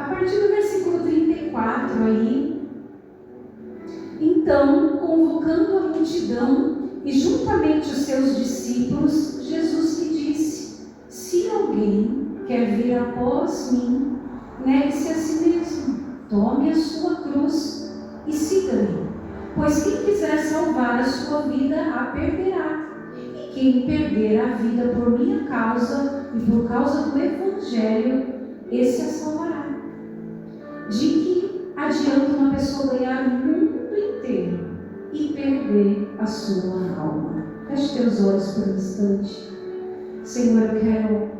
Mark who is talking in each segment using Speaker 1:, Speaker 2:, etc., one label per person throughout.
Speaker 1: partir do versículo 34 aí. Então, convocando a multidão e juntamente os seus discípulos, Jesus lhe disse: se alguém quer vir após mim, negue-se a si mesmo, tome a sua cruz e siga-me. Pois quem quiser salvar a sua vida, a perderá. E quem perder a vida por minha causa e por causa do Evangelho, esse a salvará. De que adianta uma pessoa ganhar o mundo inteiro e perder a sua alma? Feche teus olhos por um instante. Senhor, eu quero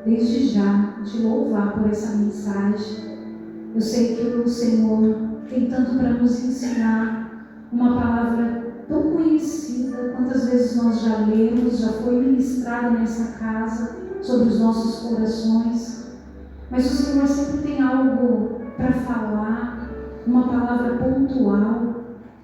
Speaker 1: desde já te louvar por essa mensagem. Eu sei que o Senhor tem tanto para nos ensinar, uma palavra tão conhecida. Quantas vezes nós já lemos, já foi ministrado nessa casa sobre os nossos corações, mas o Senhor sempre tem algo para falar, uma palavra pontual,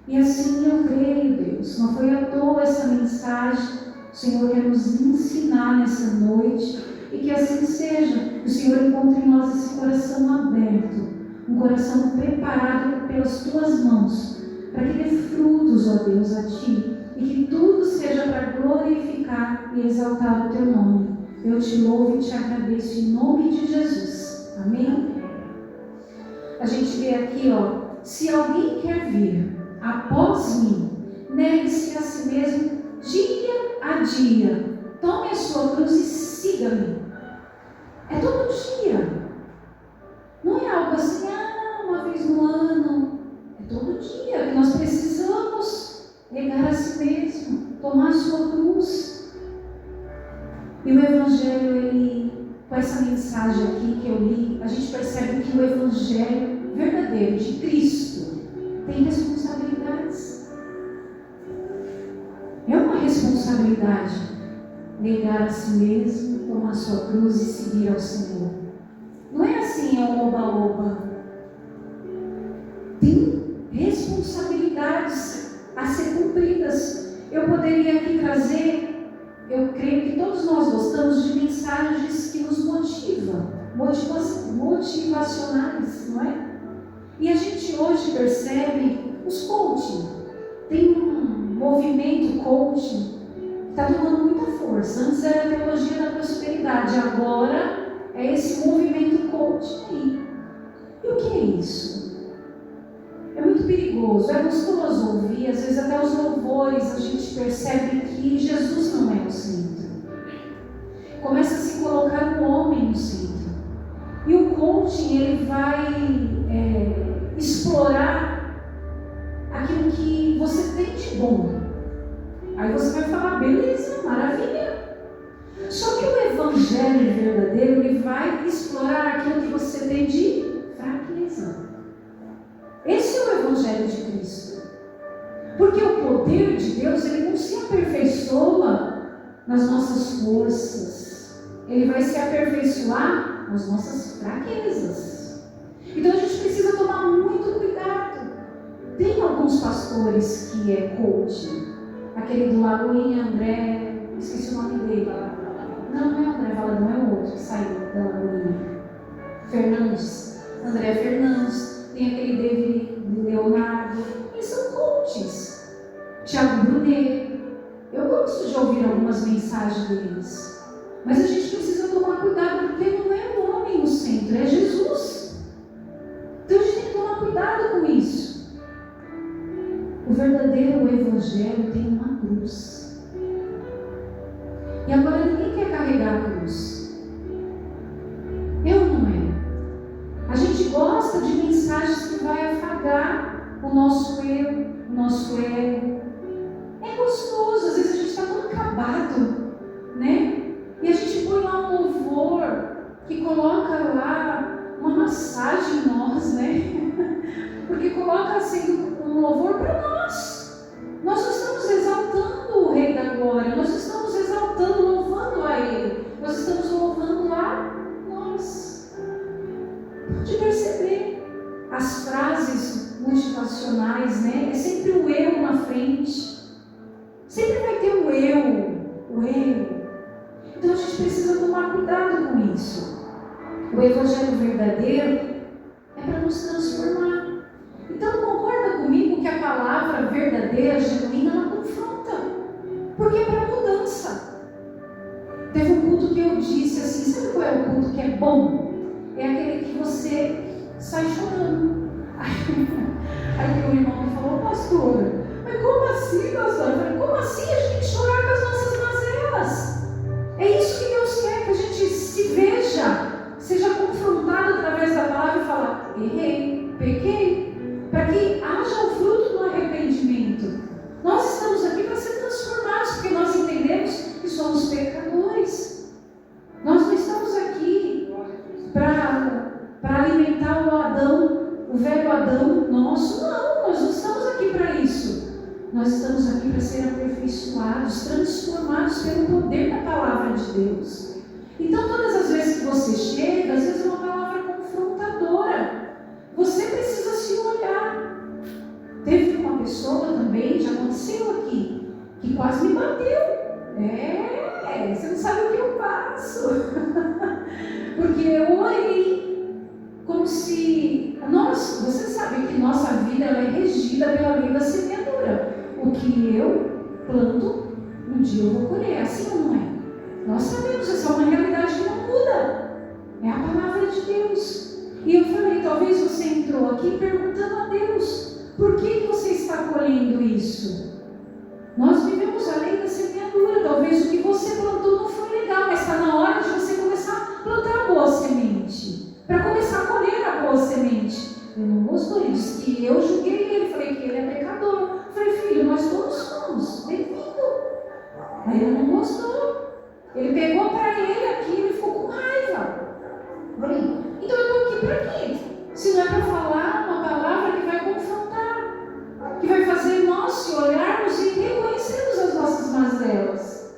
Speaker 1: e assim eu creio, Deus, não foi à toa essa mensagem. O Senhor quer nos ensinar nessa noite, e que assim seja. O Senhor encontre em nós esse coração aberto, um coração preparado pelas tuas mãos, para que dê frutos, ó Deus, a ti, e que tudo seja para glorificar e exaltar o teu nome. Eu te louvo e te agradeço em nome de Jesus. Amém? A gente vê aqui, ó, se alguém quer vir após mim, negue-se a si mesmo dia a dia, tome a sua cruz e siga-me. É todo dia, não é algo assim, uma vez no ano. É todo dia que nós precisamos negar a si mesmo, tomar a sua cruz. E o Evangelho, ele, com essa mensagem aqui que eu li, a gente percebe que o Evangelho verdadeiro de Cristo tem responsabilidades. É uma responsabilidade negar a si mesmo, tomar a sua cruz e seguir ao Senhor. Não é assim, é um oba-oba. Tem responsabilidades a ser cumpridas. Eu poderia aqui trazer, eu creio que todos nós gostamos de mensagens que nos motivam, motivacionais, não é? E a gente hoje percebe os coaching. Tem um movimento coaching que está tomando muita força. Antes era a teologia da prosperidade, agora é esse movimento coaching aí. E o que é isso? É muito perigoso, é gostoso ouvir, às vezes até os louvores a gente percebe que Jesus não é o centro. Começa a se colocar o homem no centro. E o coaching, ele vai explorar aquilo que você tem de bom. Aí você vai falar, beleza, maravilha. Só que o Evangelho verdadeiro, ele vai explorar aquilo que você tem de fraqueza. Esse é o Evangelho de Cristo. Porque o poder de Deus, ele não se aperfeiçoa nas nossas forças. Ele vai se aperfeiçoar nas nossas fraquezas. Então a gente precisa tomar muito cuidado. Tem alguns pastores que é coaching. Aquele do Lagoinha, André, esqueci o nome dele. Não é André Valadão, é o outro que saiu da Lagoinha. Fernandes. André Fernandes. Tem aquele David Leonardo. Eles são coaches. Thiago Brunet. Eu gosto de ouvir algumas mensagens deles. Mas a gente precisa tomar cuidado, porque não é o homem no centro, é Jesus. Então a gente tem que tomar cuidado com isso. O verdadeiro Evangelho tem uma cruz. E agora ninguém quer carregar a cruz. Eu não é. A gente gosta de mensagens que vai afagar o nosso eu, o nosso ego. É gostoso, às vezes a gente está tão acabado, né? E a gente põe lá um louvor que coloca lá uma massagem em nós, né? Porque coloca assim um louvor para nós. Nós não estamos exaltando o Rei da Glória, nós estamos exaltando, louvando a Ele. Nós estamos louvando a nós. Pode perceber as frases motivacionais, né? É sempre o eu na frente. Sempre vai ter o eu, o eu. Então a gente precisa tomar cuidado com isso. O Evangelho verdadeiro, para nos transformar. Então concorda comigo que a palavra verdadeira, genuína, ela confronta, porque é para mudança. Teve um culto que eu disse assim, sabe qual é o culto que é bom? É aquele que você sai chorando. Aí o irmão me falou, pastora, mas como assim, pastora? Eu falei, como assim a gente chorar com as nossas mazelas? É isso que Deus quer, que a gente se veja, seja confrontado através da palavra e falar, errei, pequei, para que haja o fruto do arrependimento. Nós estamos aqui para ser transformados, porque nós entendemos que somos pecadores. Nós não estamos aqui para alimentar o Adão, o velho Adão nosso. Não, nós não estamos aqui para isso. Nós estamos aqui para ser aperfeiçoados, transformados pelo poder da palavra de Deus. Então, todas as vezes que você chega, às vezes é uma palavra confrontadora. Você precisa se olhar. Teve uma pessoa também, já aconteceu aqui, que quase me bateu. Você não sabe o que eu faço. Porque eu orei como se... Você sabe que nossa vida ela é regida pela lei da semeadura. O que eu planto, um dia eu vou colher. Assim ou não é? Nós sabemos, essa é uma realidade que não muda. É a palavra de Deus. E eu falei, talvez você entrou aqui perguntando a Deus, por que você está colhendo isso? Nós vivemos a lei da semeadura. Talvez o que você plantou não foi legal, mas está na hora de você começar a plantar a boa semente. Para começar a colher a boa semente. Eu não gostou, ele disse que eu julguei ele, falei que ele é pecador. Eu falei, filho, nós todos somos, bem-vindo. Aí ele não gostou. Ele pegou para ele aquilo e ficou com raiva. Eu falei, então eu estou aqui para quê? Se não é para falar uma palavra que vai confrontar, que vai fazer nós se olharmos e reconhecermos as nossas mazelas.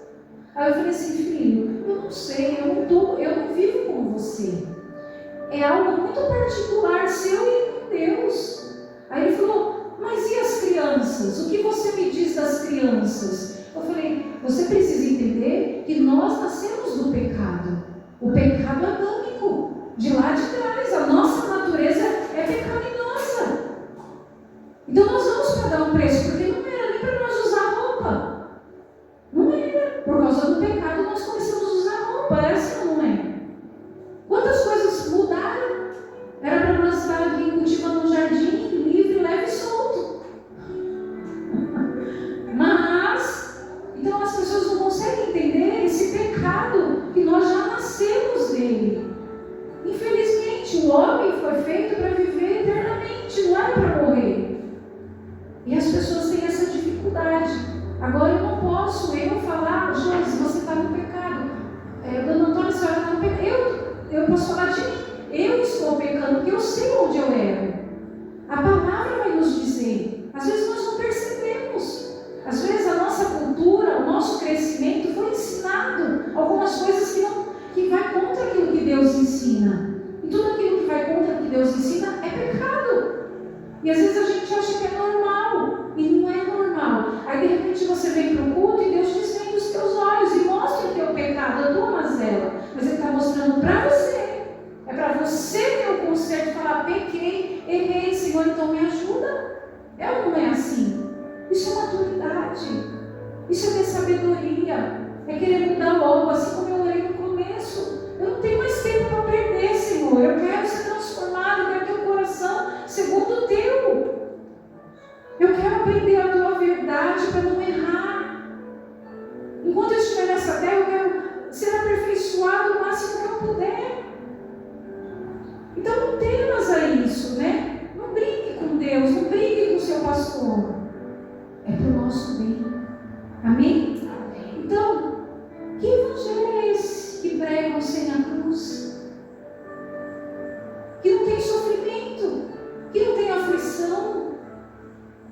Speaker 1: Aí eu falei assim, filho, eu não sei, eu não vivo com você. É algo muito particular, seu e com Deus. Aí ele falou, mas e as crianças? O que você me diz das crianças? Eu falei, você precisa entender que nós nascemos do pecado. O pecado adâmico, de lá de trás. A nossa natureza é pecaminosa. Então nós vamos pagar um preço, porque não era nem para nós usar roupa. Não era. Por causa do pecado nós começamos a usar roupa. É assim ou não é? Quantas coisas mudaram? Era para nós estar aqui cultivando um jardim livre, leve e solto. Mas, então as pessoas não conseguem entender esse pecado que nós já nascemos dele. Infelizmente, o homem foi feito para viver eternamente, não era para morrer. E as pessoas têm essa dificuldade. Agora eu não posso falar, Joyce, você está no pecado. Dona Antônia, a senhora está no pecado. Eu posso falar de mim. Eu estou pecando porque eu sei onde eu erro. A palavra vai nos dizer. Às vezes nós não percebemos. Às vezes a nossa cultura, o nosso crescimento foi ensinado algumas coisas que vai contra aquilo que Deus ensina. E tudo aquilo que vai contra o que Deus ensina é pecado. E às vezes a gente acha que é normal. E não é normal. Aí de repente você vem para o culto e Deus desvenda os teus olhos e mostra o teu pecado, a tua mazela. Mas Ele está mostrando para você. É para você ter o conserto e falar, pequei, errei, Senhor, então me ajuda. É ou não é assim? Isso é maturidade. Isso é ter sabedoria. É querer mudar logo, assim como eu orei no começo. Eu não tenho mais tempo para perder, Senhor. Eu quero ser transformado, eu quero ter um coração segundo o teu. Eu quero aprender a tua verdade para não errar. Enquanto eu estiver nessa terra, eu quero ser aperfeiçoado o máximo que eu puder. Então não temas a isso, né? Não brigue com Deus, não brigue com o seu pastor. É para o nosso bem. Amém? Então, que evangelho é esse que pregam sem a cruz? Que não tem sofrimento, que não tem aflição.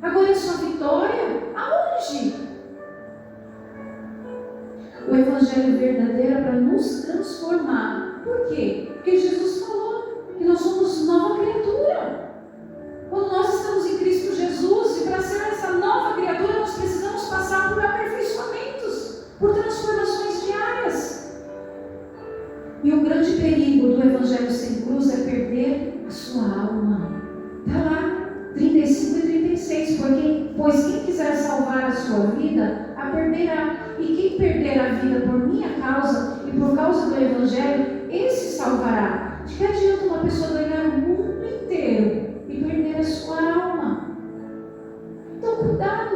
Speaker 1: Agora é só vitória? Aonde? O evangelho verdadeiro é para nos transformar. Por quê? Porque Jesus falou que nós somos nova criatura. Quando nós estamos em Cristo Jesus, e para ser essa nova criatura, nós precisamos passar por aperfeiçoamentos, por transformações diárias. E o grande perigo do evangelho sem cruz é perder a sua alma. Está lá, 35 e 36. Pois quem quiser salvar a sua vida, a perderá. E quem perder a vida por minha causa e por causa do Evangelho, esse salvará. De que adianta uma pessoa ganhar o mundo inteiro e perder a sua alma? Então, cuidado.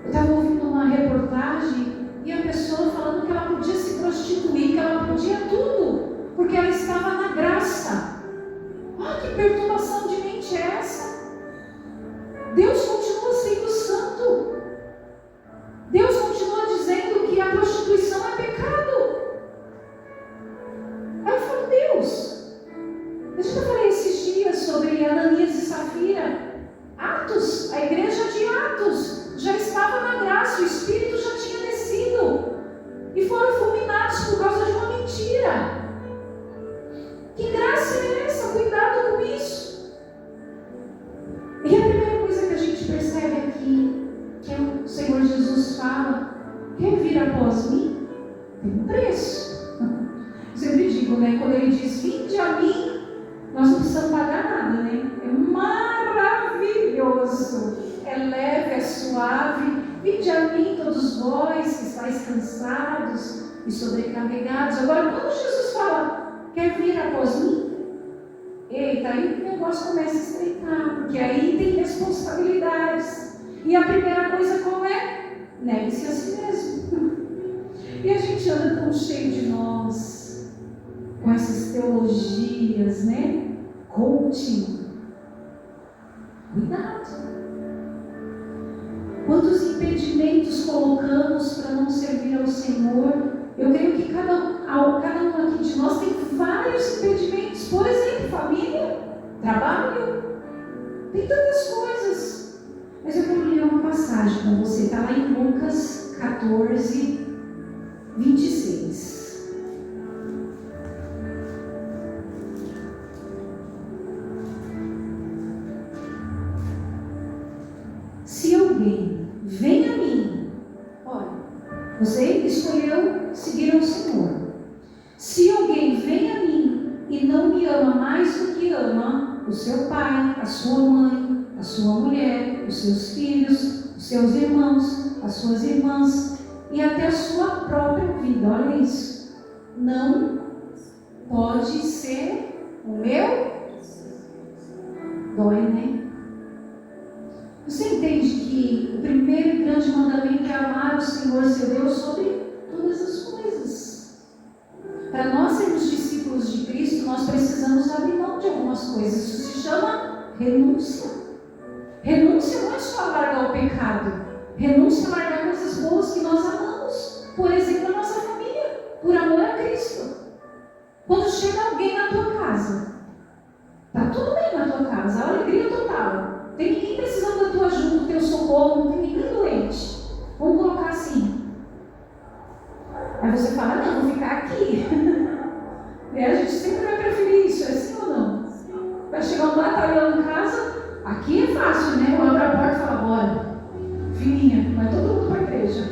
Speaker 1: Eu estava ouvindo uma reportagem e a pessoa falando que ela podia se prostituir, que ela podia tudo, porque ela estava na graça. Ah, que perturbação de mente é essa? Deus continua sendo santo. Deus continua dizendo que a prostituição é pecado. Aí eu falo, Deus, eu já falei esses dias sobre Ananias e Safira. Atos, a igreja de Atos já estava na graça, o Espírito já tinha descido e foram fulminados por causa de uma mentira. Que graça é essa? Cuidado com isso. E a primeira coisa que a gente percebe aqui, que o Senhor Jesus fala: quer vir após mim? Tem um preço. Eu sempre digo, né? Quando ele diz: vinde a mim, nós não precisamos pagar nada, né? É maravilhoso, é leve, é suave. Vinde a mim, todos vós que estáis cansados e sobrecarregados. Agora, quando Jesus fala: quer vir após mim? Eita, aí o negócio começa a estreitar, porque aí tem responsabilidades. E a primeira coisa qual é? Negue-se a si mesmo. E a gente anda tão cheio de nós, com essas teologias, né? Coaching. Cuidado. Quantos impedimentos colocamos para não servir ao Senhor? Eu creio que cada um aqui de nós tem vários impedimentos. Por exemplo, família, trabalho, tem tantas coisas. Mas eu quero ler uma passagem com você. Está lá em Lucas 14, 26. Se alguém vem a mim, olha, você escolheu seguir ao Senhor. Se alguém vem a mim e não me ama mais do que ama o seu pai, a sua mãe, a sua mulher, os seus filhos, os seus irmãos, as suas irmãs e até a sua própria vida, olha isso, não pode ser o meu. Dói, né? Você entende que o primeiro e grande mandamento é amar o Senhor seu Deus sobre todas as coisas? Para nós sermos discípulos de Cristo, nós precisamos abrir mão de algumas coisas. Isso se chama renúncia. Renúncia não é só largar o pecado. Renúncia é largar coisas boas que nós amamos. Por exemplo, a nossa família, por amor a Cristo. Quando chega alguém na tua casa, está tudo bem na tua casa, a alegria total. Não tem ninguém precisando da tua ajuda, do teu socorro, não tem ninguém doente. Vamos colocar assim. Aí você fala: não, vou ficar aqui. A gente sempre vai preferir isso, é assim ou não? Vai chegar um batalhão em casa, aqui é fácil, né? Eu abro a porta e falo: bora, filhinha, vai todo mundo para a igreja.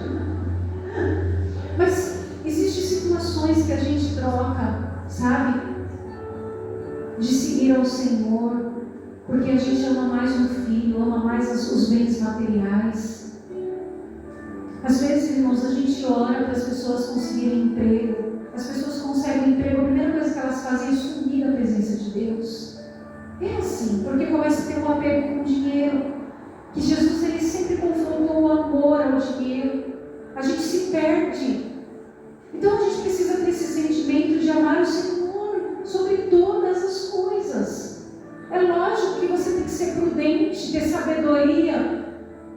Speaker 1: Mas existem situações que a gente troca, sabe? De seguir ao Senhor, porque a gente ama mais um filho, ama mais os bens materiais. Às vezes, irmãos, a gente ora para as pessoas conseguirem emprego. As pessoas conseguem emprego, a primeira coisa que elas fazem é sumir da presença de Deus. É assim, porque começa a ter um apego com o dinheiro. Que Jesus, ele sempre confrontou o amor ao dinheiro. A gente se perde. Então a gente precisa ter esse sentimento de amar o Senhor sobre todas as coisas. É lógico que você tem que ser prudente, ter sabedoria.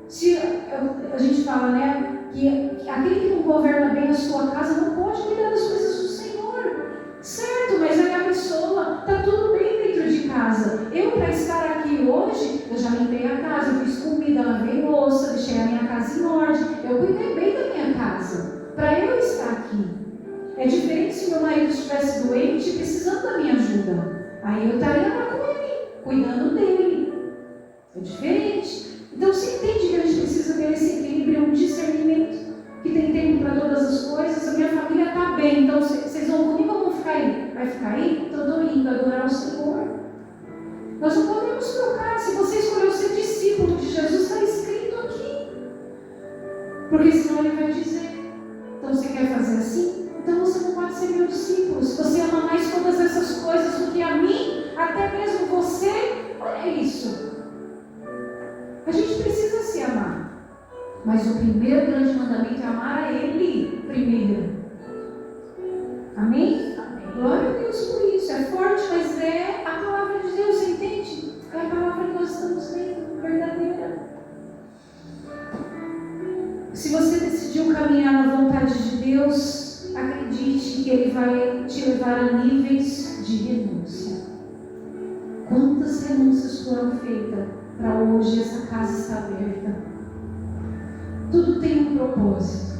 Speaker 1: Se a gente fala, né, que aquele que não governa bem a sua casa não pode cuidar das coisas do Senhor. Certo, mas aí a pessoa está tudo bem dentro de casa. Eu, para estar aqui hoje, eu já limpei a casa, eu fiz comida, lavei louça, deixei a minha casa em ordem. Eu cuidei bem da minha casa, para eu estar aqui. É diferente se meu marido estivesse doente e precisando da minha ajuda. Aí eu estaria lá com ele, cuidando dele. É diferente. Então você entende que a gente precisa ter esse equilíbrio, um discernimento, que tem tempo para todas as coisas. A minha família está bem, então vocês vão comigo ou vão ficar aí? Vai ficar aí? Então eu estou indo adorar o Senhor. Nós não podemos trocar. Se você escolheu ser discípulo de Jesus, está escrito aqui. Porque senão ele vai dizer: então você quer fazer assim? Então você não pode ser meu discípulo. Se você ama mais todas essas coisas do que a mim, até mesmo você, olha isso. A gente precisa se amar. Mas o primeiro grande mandamento é amar a Ele primeiro. Amém? Amém. Glória a Deus por isso. É forte, mas é a palavra de Deus, você entende? É a palavra que nós estamos lendo, verdadeira. Se você decidiu caminhar na vontade de Deus, acredite que Ele vai te levar a níveis de renúncia. Quantas renúncias foram feitas para hoje essa casa estar aberta? Tudo tem um propósito.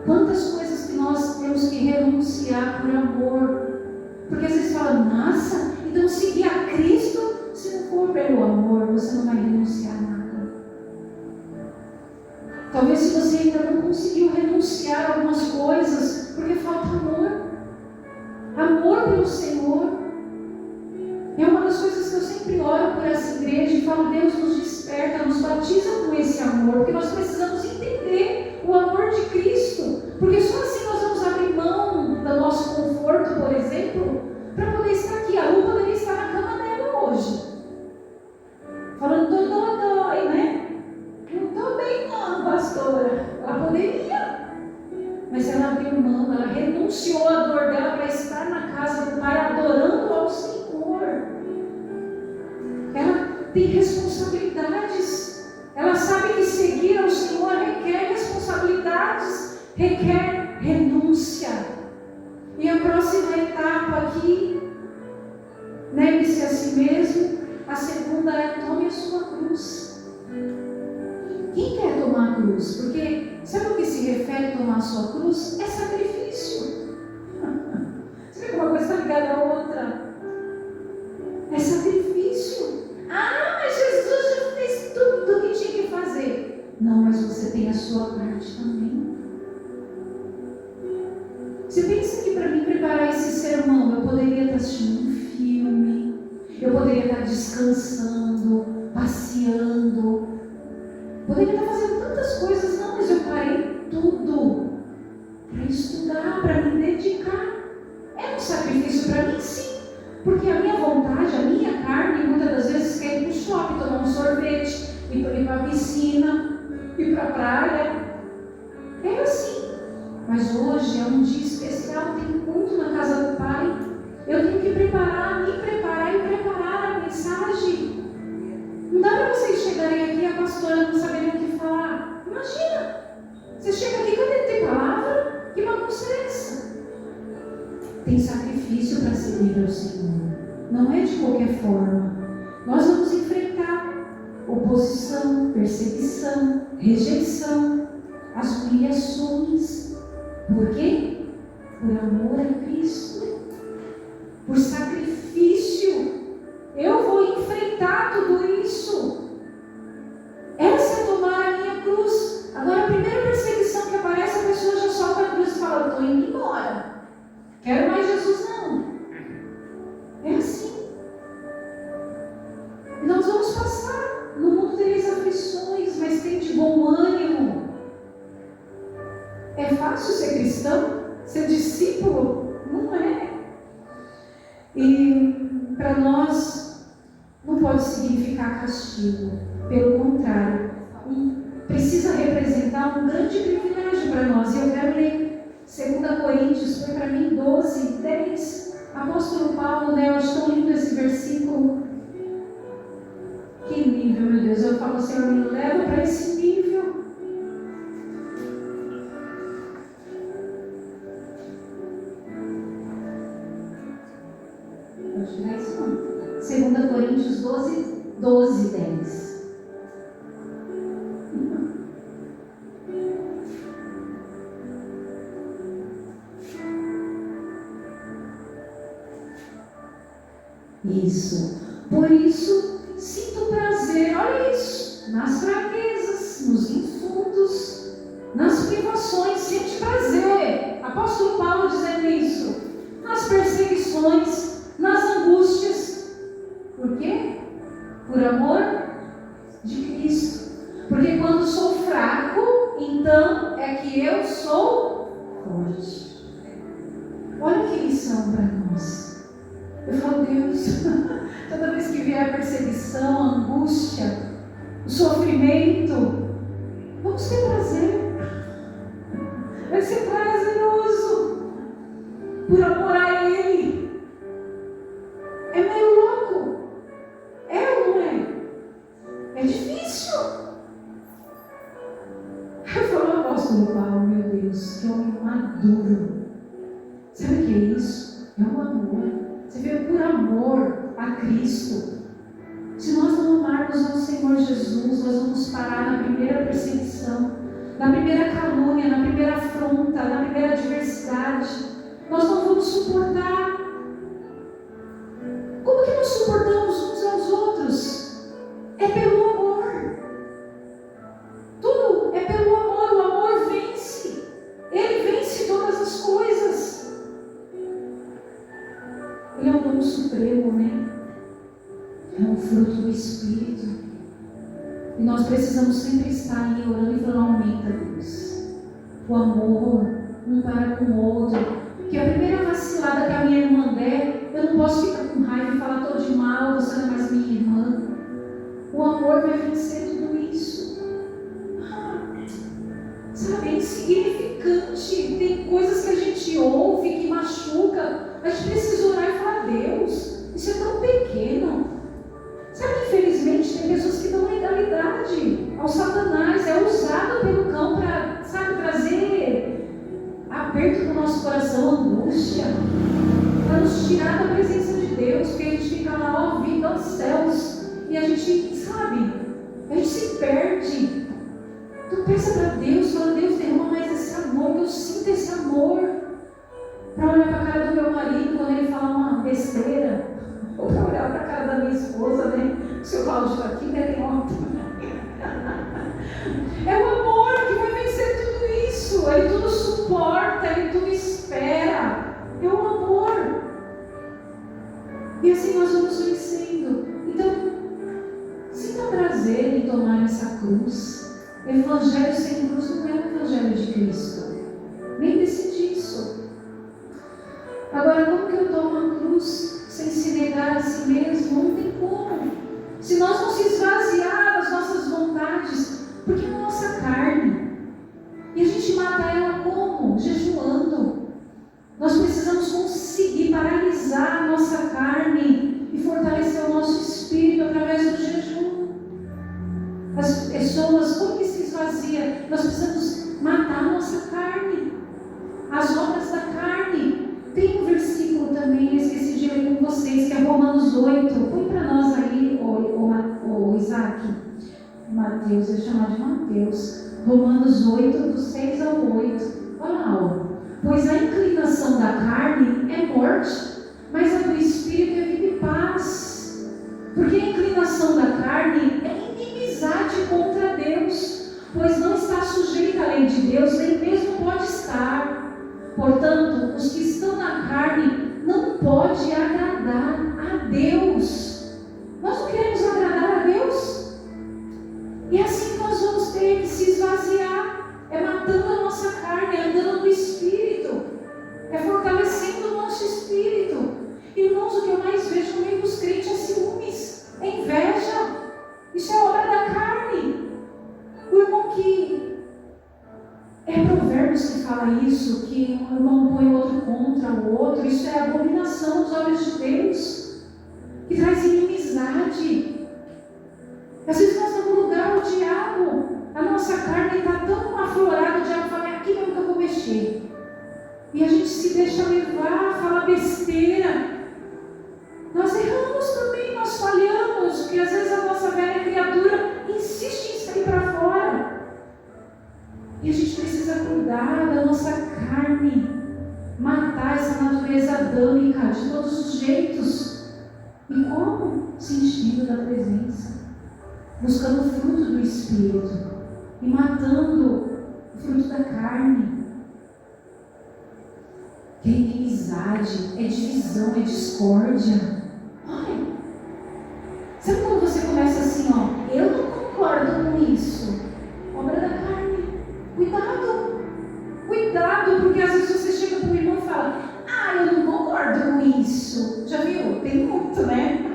Speaker 1: Quantas coisas que nós temos que renunciar por amor. Porque às vezes fala: nossa, então seguir a Cristo, se não for pelo amor, você não vai renunciar a nada. Talvez se você ainda não conseguiu renunciar a algumas coisas, porque falta amor. Amor pelo Senhor. É uma das coisas que eu sempre oro por essa igreja e falo: Deus nos desperta, nos batiza com esse amor, porque nós precisamos entender o amor de Cristo, porque só assim nós vamos abrir mão do nosso conforto, por exemplo, para poder estar aqui. A Lu poderia estar na cama dela hoje, falando: dói, né? Não estou bem não, pastora. Ela poderia, mas ela abriu mão, ela renunciou à dor dela para estar na casa do Pai, adorando ao Senhor. Ela tem responsabilidades. Ela sabe que seguir ao Senhor requer responsabilidades, requer renúncia. E a próxima etapa aqui, negue-se a si mesmo. A segunda é: tome a sua cruz. Quem quer tomar a cruz? Porque sabe o que se refere a tomar a sua cruz? É sacrifício. Você vê como uma coisa está ligada à outra? É sacrifício. Ah, mas Jesus já fez tudo o que tinha que fazer. Não, mas você tem a sua parte também. Você pensa que para mim preparar esse sermão, eu poderia estar assistindo um filme, eu poderia estar descansando, passeando, poderia estar fazendo tantas coisas. Não, mas eu parei tudo para estudar, para me dedicar. É um sacrifício para mim, sim. Porque a minha vontade, a minha carne, muitas das vezes quer ir para o shopping, tomar um sorvete, ir para a piscina, ir para a praia. É assim. Mas hoje é um dia especial, tem culto na casa do Pai. Eu tenho que me preparar e preparar a mensagem. Não dá para vocês chegarem aqui e a pastora não saberem o que falar. Imagina, você chega aqui, cadê ter palavra? Que bagunça é essa? Tem sacrifício para servir ao Senhor. Não é de qualquer forma. Nós vamos enfrentar oposição, perseguição, rejeição, as humilhações. Por quê? Por amor a Cristo. Por sacrifício. Eu vou enfrentar tudo isso. Essa é tomar a minha cruz. Agora, a primeira perseguição que aparece, a pessoa já solta a cruz e fala: estou indo embora. Quero mais Jesus não. É assim. E nós vamos passar. No mundo tereis aflições, mas tem de bom ânimo. É fácil ser cristão? Ser discípulo? Não é. E para nós não pode significar castigo. Pelo contrário, precisa representar um grande privilégio para nós. E eu quero ler 2 Coríntios, foi para mim 12, 10. Apóstolo Paulo, né? Eu acho tão lindo esse versículo. Que nível, meu Deus. Eu falo: Senhor, me leva para esse nível. Pode tirar isso não. 2 Coríntios 12, 10. Isso. Por isso, sinto prazer, olha isso, nas fraquezas, nos insultos, nas privações, sente prazer. Apóstolo Paulo dizendo isso. Nas perseguições, nas angústias. Por quê? Por amor de Cristo. Porque quando sou fraco, então é que eu sou forte. Olha que lição para nós. Eu falo, Deus, toda vez que vier a perseguição, a angústia, o sofrimento, vamos ter prazer. Vai ser prazeroso. Por amor a Ele. É meio louco. É ou não é? É difícil. Eu falo, o apóstolo Paulo, meu Deus, que homem maduro. Sabe o que é isso? É o amor. Você vê, por amor a Cristo. Se nós não amarmos ao Senhor Jesus, nós vamos parar na primeira perseguição, na primeira calúnia, na primeira afronta, na primeira adversidade. Nós não vamos suportar. Como que nós suportamos uns aos outros? É pelo amor. Tudo é pelo amor. O amor vence. Ele vence todas as coisas. Ele é o dom supremo, né? É um fruto do Espírito. E nós precisamos sempre estar ali orando e falando, aumenta, Deus. O amor, um para com o outro. Porque a primeira vacilada que a minha irmã der, eu não posso ficar com raiva e falar todo de mal, você não é mais minha irmã. O amor vai vencer tudo isso. Sabe, é insignificante. Tem coisas que a gente ouve, que machuca. A gente precisa orar e falar, Deus, isso é tão pequeno. Sabe, infelizmente, tem pessoas que dão legalidade ao Satanás. É usado pelo cão para, sabe, trazer aperto no nosso coração, angústia, para nos tirar da presença de Deus, porque a gente fica lá ouvindo aos céus e a gente, sabe, a gente se perde. Tu pensa para Deus, fala, Deus, derrama mais esse amor, que eu sinto esse amor, para olhar para a cara do meu marido quando ele fala uma besteira, ou para olhar para a cara da minha esposa, né? O seu Cláudio está aqui, né? Tem uma... É o amor que vai vencer tudo isso. Ele tudo suporta, ele tudo espera. É o amor. E assim nós vamos vencendo. Então, sinta prazer em tomar essa cruz. O Evangelho sem cruz não é o Evangelho de Cristo. Lembre-se disso. Agora, como que eu tomo a cruz sem se negar a si mesmo? Não tem como. Se nós não se esvaziar das nossas vontades, porque é a nossa carne. E a gente mata ela como? Jejuando. Nós precisamos conseguir paralisar a nossa carne e fortalecer o nosso espírito através do jejum. As pessoas, como que se esvazia? Nós precisamos matar a nossa carne, as obras da carne. Tem um versículo também, eu esqueci de ler com vocês, que é Romanos 8. Põe para nós aí, o Isaac. Mateus, eu vou chamar de Mateus. Romanos 8, do 6 ao 8. Olha lá, pois a inclinação da carne é morte, mas a do Espírito é vida e paz. Porque a inclinação da carne é inimizade contra Deus, pois não está sujeita à lei de Deus, nem mesmo pode estar. Portanto, os que estão na carne não podem agradar a Deus. Nós não queremos agradar a Deus. E é assim que nós vamos ter que se esvaziar. É matando a nossa carne, é andando no Espírito. É fortalecendo o nosso Espírito. Irmãos, o que eu mais vejo no meio dos crentes é ciúmes, é inveja. Isso é obra da carne. O irmão que... É Provérbios que fala isso, que um irmão põe o outro contra o outro. Isso é abominação aos olhos de Deus, que traz inimizade. Às vezes nós estamos no lugar, o diabo, a nossa carne está tão aflorada, o diabo fala, é aqui mesmo que eu vou mexer. E a gente se deixa levar, fala besteira. Nós erramos também, nós falhamos, porque às vezes a nossa velha criatura insiste em sair para fora. E a gente precisa cuidar da nossa carne, matar essa natureza adâmica de todos os jeitos. E como? Se enchendo da presença, buscando o fruto do Espírito e matando o fruto da carne. Que é inimizade, é divisão, é discórdia. Olha, Sabe quando você começa assim, ó, eu não concordo com isso? Obra da carne. Cuidado. Cuidado, porque às vezes você chega para o irmão e fala, eu não concordo com isso. Já viu? Tem muito, né?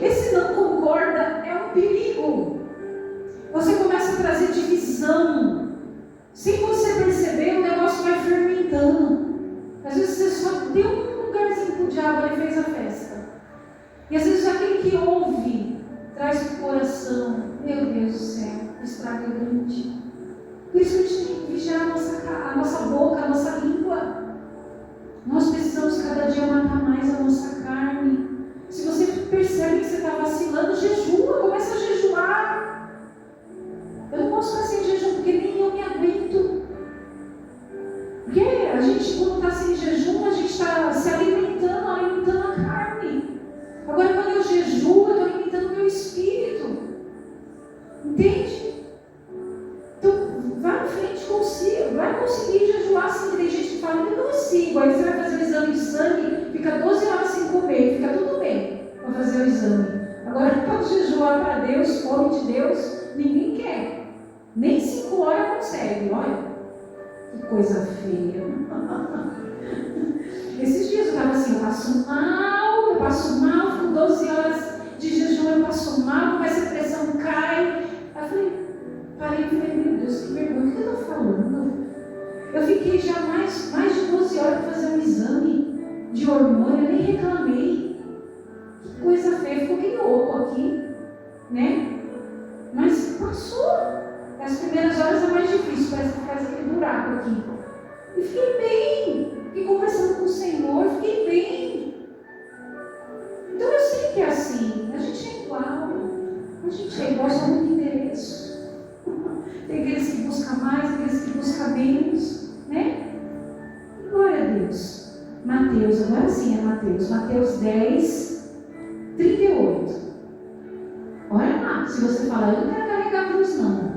Speaker 1: Esse não concorda é um perigo. Você começa a trazer divisão. Sem você perceber, o negócio vai fermentando. Às vezes você só deu um lugarzinho pro diabo, ele fez a festa. E às vezes aquele que ouve, traz para o coração, meu Deus do céu, estraga grande. Por isso que a gente tem que vigiar a nossa boca, a nossa língua. Nós precisamos cada dia matar mais a nossa carne. Se você percebe que você está vacilando, jejua, começa a jejuar. Eu não posso ficar sem jejum, porque nem eu me aguento. Porque a gente, quando está sem jejum, a gente está se alimentando a carne. Agora, quando eu jejuo, eu estou alimentando o meu espírito. Entende? Então, vai em frente consigo. Vai conseguir jejuar sim. Tem gente que fala, eu não consigo. Aí você vai fazer o exame de sangue, fica 12 horas sem comer, fica tudo bem para fazer o exame. Agora, pode jejuar para Deus, come de Deus, ninguém quer. Nem 5 horas consegue, olha. Que coisa feia. Esses dias eu estava assim, eu passo mal, fico 12 horas de jejum, eu passo mal, mas a pressão cai. Aí parei e falei, meu Deus, que vergonha, o que eu estou falando? Eu fiquei já mais de 12 horas para fazer um exame de hormônio, eu nem reclamei. Que coisa feia, ficou que louco aqui, né? Mas passou. As primeiras horas é mais difícil, parece que faz aquele buraco aqui. E fiquei bem, fiquei conversando com o Senhor, fiquei bem. Então eu sei que é assim, a gente é igual, só muito endereço. Tem aqueles que buscam mais, aqueles que buscam menos, né? Glória a Deus. Mateus, agora sim é Mateus 10, 38. Olha lá, se você falar, eu não quero carregar a cruz não.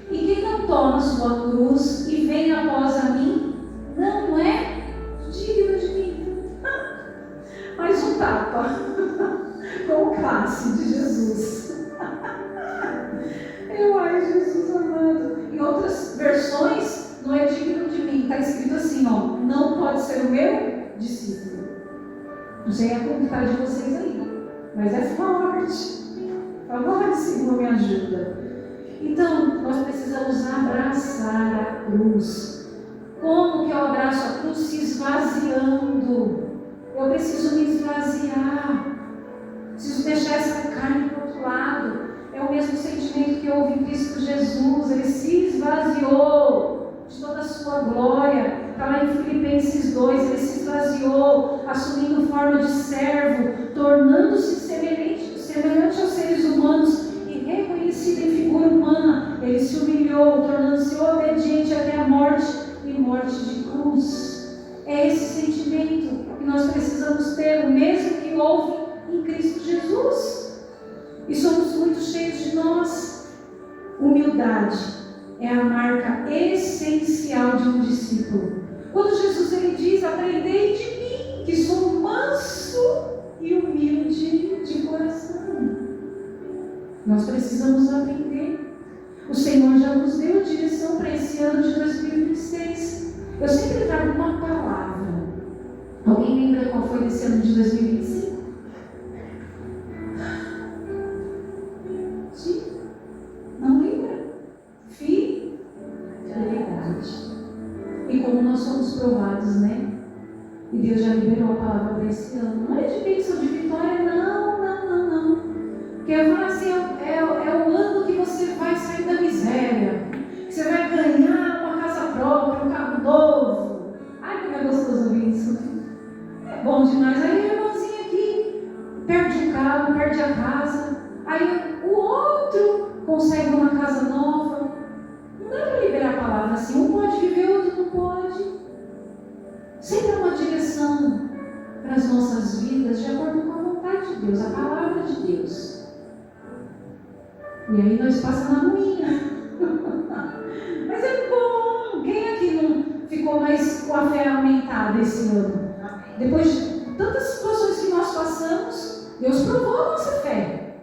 Speaker 1: E quem não toma sua cruz e vem após a mim, não é digno de mim. Mais um tapa com o classe de Jesus. Jesus amado. Em outras versões, não é digno de mim. Está escrito assim, ó, não pode ser o meu discípulo. Não sei a contar de vocês aí, mas é forte. Favor, Senhor, me ajuda. Então, nós precisamos abraçar a cruz. Como que eu abraço a cruz? Se esvaziando. Eu preciso me esvaziar. Preciso deixar essa carne para o outro lado. É o mesmo sentimento que houve em Cristo Jesus. Ele se esvaziou de toda a sua glória. Está lá em Filipenses 2. Ele se esvaziou, assumindo forma de servo, tornando-se semelhante aos seres humanos e reconhecido em figura humana. Ele se humilhou, tornando-se obediente até a morte e morte de cruz. É esse sentimento que nós precisamos ter, o mesmo que houve em Cristo Jesus. E somos muito cheios de nós. Humildade é a marca essencial de um discípulo. Quando Jesus ele diz, aprendei de mim, que sou manso e humilde de coração. Nós precisamos aprender. O Senhor já nos deu a direção para esse ano de 2026. Eu sempre trago uma palavra. Alguém lembra qual foi esse ano de 2025? Sim? Não lembra? Fidelidade. E como nós somos provados, né? E Deus já liberou a palavra para esse ano. Não é de bênção de vitória, não. Porque eu falo assim, é o ano que você vai sair da miséria. Que você vai ganhar uma casa própria, um carro novo. Ai, como é gostoso ouvir isso. É bom demais. Aí o irmãozinho aqui perde o carro, perde a casa. Aí o outro consegue uma casa nova. Não dá para liberar a palavra assim. Um pode viver, o outro não pode. Sempre há uma direção para as nossas vidas de acordo com a vontade de Deus, a palavra de Deus. E aí nós passamos na ruína. Mas é bom. Quem aqui não ficou mais com a fé aumentada esse ano? Depois de tantas situações que nós passamos, Deus provou a nossa fé.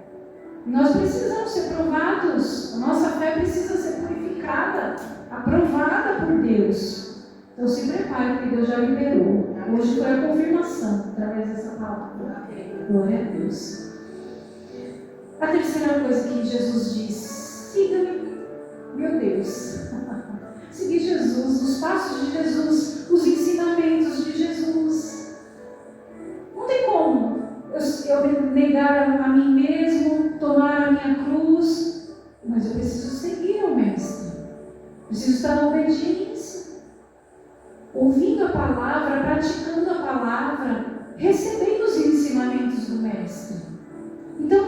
Speaker 1: Nós precisamos ser provados. A nossa fé precisa ser purificada, aprovada por Deus. Então se prepare, porque Deus já liberou. Hoje foi a confirmação através dessa palavra. Glória a Deus. A terceira coisa que Jesus diz: siga-me. Meu Deus. Seguir Jesus, os passos de Jesus, os ensinamentos de Jesus. Não tem como eu negar a mim mesmo, tomar a minha cruz, mas eu preciso seguir ao Mestre. Preciso estar na obediência, ouvindo a palavra, praticando a palavra, recebendo os ensinamentos do Mestre. Então,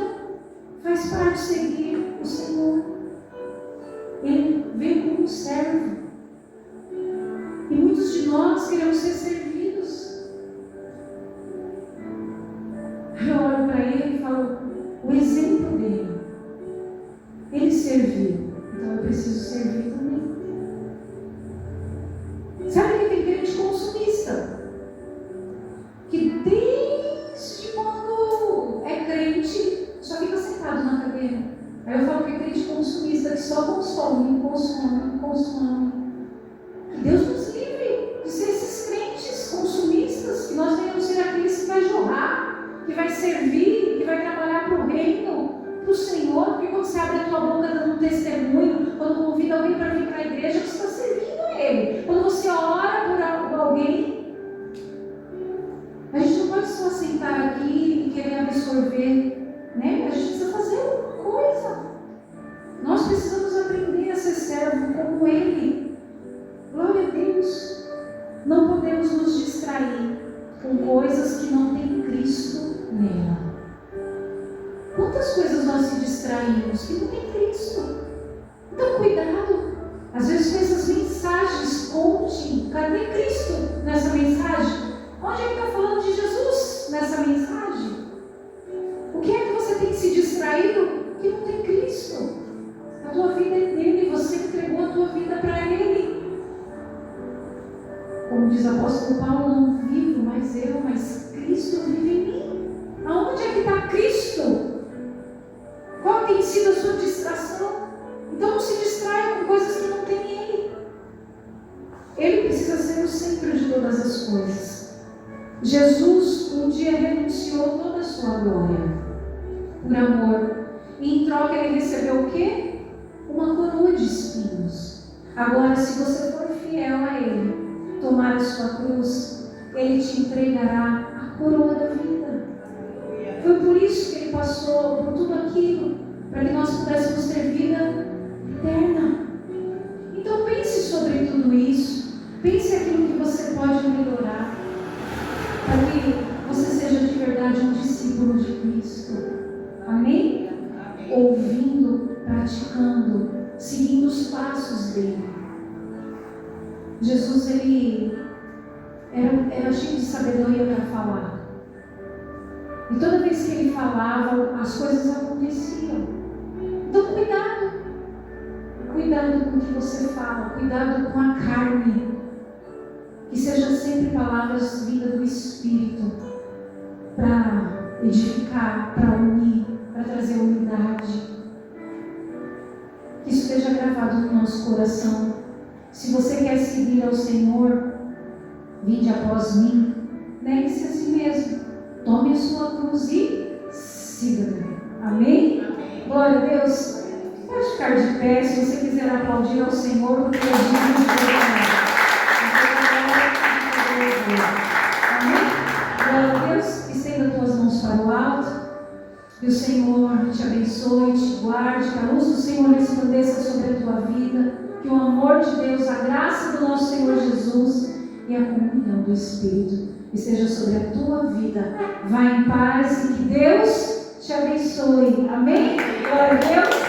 Speaker 1: faz parte seguir o Senhor. Ele veio como um servo. E muitos de nós queremos ser servidos. Eu olho para ele e falo, o exemplo dele. Ele serviu, então eu preciso servir também. Sabe que tem crente consumista? Que desde quando é crente, só fica sentado na cadeira. Aí eu falo que é crente consumista, que só consome. Que Deus nos livre de ser esses crentes consumistas, que nós venhamos ser aqueles que vai jorrar, que vai servir, que vai trabalhar para o reino, para o Senhor. Porque quando você abre a tua boca dando um testemunho, quando convida alguém para vir para a igreja, você está servindo a Ele. Quando você ora por alguém, a gente não pode só sentar aqui e querer absorver, né? A gente precisa fazer alguma coisa. Nós precisamos aprender a ser servo como Ele. Glória a Deus. Não podemos nos distrair com coisas que não têm Cristo nela. Quantas coisas nós se distraímos que não tem Cristo? Então cuidado. Às vezes com essas mensagens coaching, cadê Cristo nessa mensagem? Onde é que está falando de Jesus nessa mensagem? O que é que você tem se distraído que não tem Cristo? A tua vida é dele, você entregou a tua vida para Ele. Como diz o apóstolo Paulo, não vivo mais eu, mas Cristo vive em mim. Aonde é que está Cristo? Qual tem sido a sua distração? Então não se distraia com coisas que não tem Ele. Ele precisa ser o centro de todas as coisas. Jesus um dia renunciou toda a sua glória por amor. E em troca ele recebeu o quê? Uma coroa de espinhos. Agora, se você for fiel a Ele, tomar a sua cruz, Ele te entregará a coroa da vida. Foi por isso que Ele passou por tudo aquilo, para que nós pudéssemos ter vida eterna. Então pense sobre tudo isso. Pense aquilo que você pode melhorar, para que você seja de verdade um discípulo de Cristo. Amém? Ouvindo, praticando, seguindo os passos dele. Jesus, ele era cheio de sabedoria para falar. E toda vez que ele falava, as coisas aconteciam. Então cuidado. Cuidado com o que você fala. Cuidado com a carne. Que sejam sempre palavras vindas do Espírito, para edificar, para unir, para trazer unidade. Que isso esteja gravado no nosso coração. Se você quer seguir ao Senhor, vinde após mim, negue-se a si mesmo, tome a sua cruz e siga-me. Amém? Glória a Deus. Pode ficar de pé, se você quiser aplaudir ao Senhor, porque Ele é Amém? Glória a Deus. Estenda tuas mãos para o alto. Que o Senhor te abençoe, te guarde, que a luz do Senhor resplandeça sobre a tua vida, que o amor de Deus, a graça do nosso Senhor Jesus e a comunhão do Espírito esteja sobre a tua vida. Vá em paz e que Deus te abençoe. Amém? Glória a Deus.